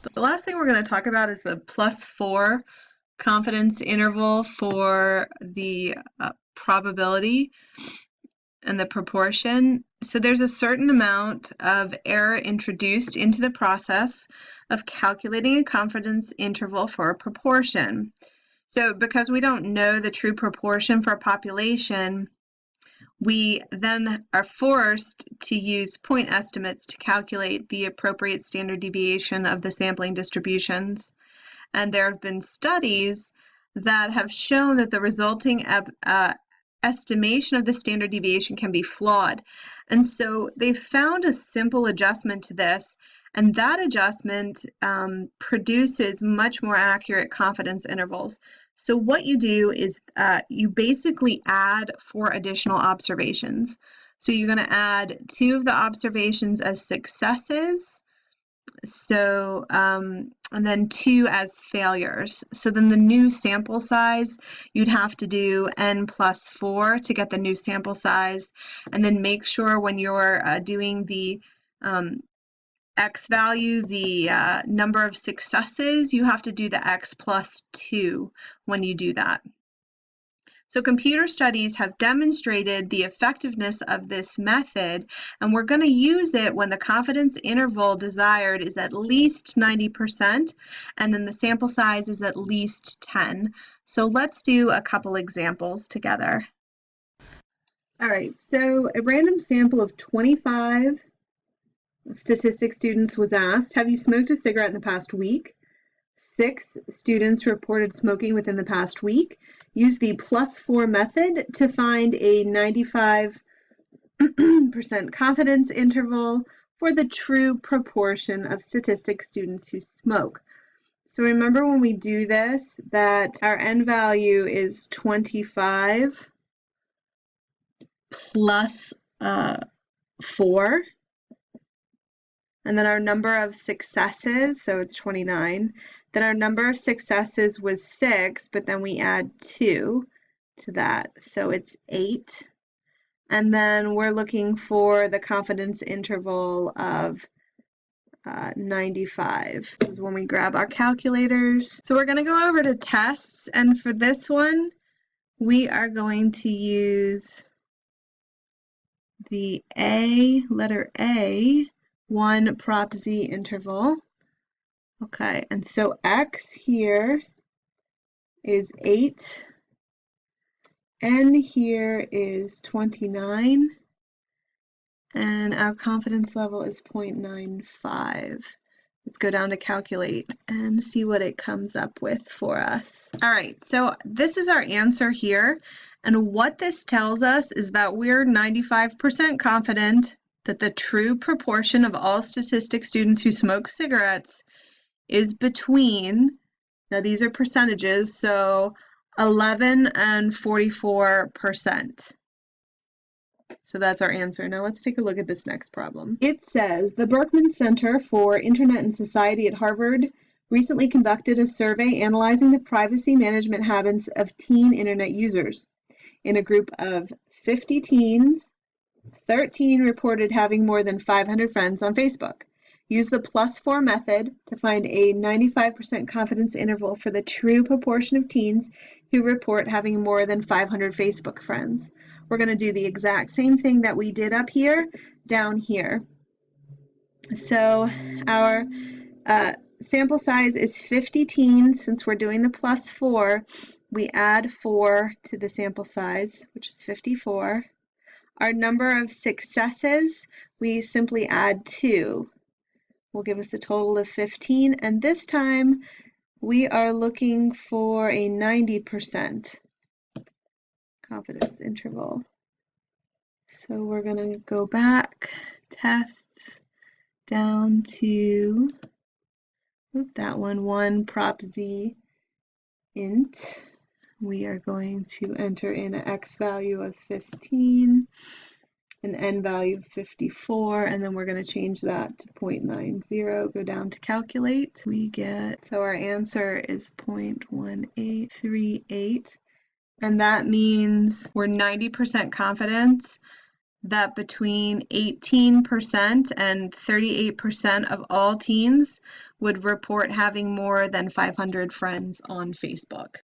The last thing we're going to talk about is the +4 confidence interval for the probability and the proportion. So there's a certain amount of error introduced into the process of calculating a confidence interval for a proportion. So because we don't know the true proportion for a population, we then are forced to use point estimates to calculate the appropriate standard deviation of the sampling distributions. And there have been studies that have shown that the resulting estimation of the standard deviation can be flawed. And so they found a simple adjustment to this, and that adjustment produces much more accurate confidence intervals. So what you do is you basically add 4 additional observations. So you're going to add 2 of the observations as successes, so and then 2 as failures. So then the new sample size, you'd have to do n plus 4 to get the new sample size, and then make sure when you're doing the x value, the number of successes, you have to do the x plus 2 when you do that. So computer studies have demonstrated the effectiveness of this method, and we're going to use it when the confidence interval desired is at least 90%, and then the sample size is at least 10. So let's do a couple examples together. All right, so a random sample of 25 statistics students was asked, have you smoked a cigarette in the past week? 6 students reported smoking within the past week. Use the +4 method to find a 95% confidence interval for the true proportion of statistics students who smoke. So remember when we do this that our n value is 25 plus 4, and then our number of successes, so it's 29. Then our number of successes was 6, but then we add 2 to that, so it's 8. And then we're looking for the confidence interval of 95. This is when we grab our calculators. So we're going to go over to tests, and for this one, we are going to use the letter A, 1 prop Z interval. Okay, and so x here is 8, n here is 29, and our confidence level is 0.95. Let's go down to calculate and see what it comes up with for us. All right, so this is our answer here, and what this tells us is that we're 95% confident that the true proportion of all statistics students who smoke cigarettes is between, now these are percentages, so 11 and 44%. So that's our answer. Now let's take a look at this next problem. It says, the Berkman Center for Internet and Society at Harvard recently conducted a survey analyzing the privacy management habits of teen internet users. In a group of 50 teens, 13 reported having more than 500 friends on Facebook. Use the +4 method to find a 95% confidence interval for the true proportion of teens who report having more than 500 Facebook friends. We're going to do the exact same thing that we did up here, down here. So our sample size is 50 teens. Since we're doing the +4, we add 4 to the sample size, which is 54. Our number of successes, we simply add 2. Will give us a total of 15, and this time we are looking for a 90% confidence interval. So we're going to go back, tests, down to that one prop Z int. We are going to enter in an x value of 15, an n value of 54, and then we're going to change that to 0.90. Go down to calculate. We get, so our answer is 0.1838, and that means we're 90% confidence that between 18% and 38% of all teens would report having more than 500 friends on Facebook.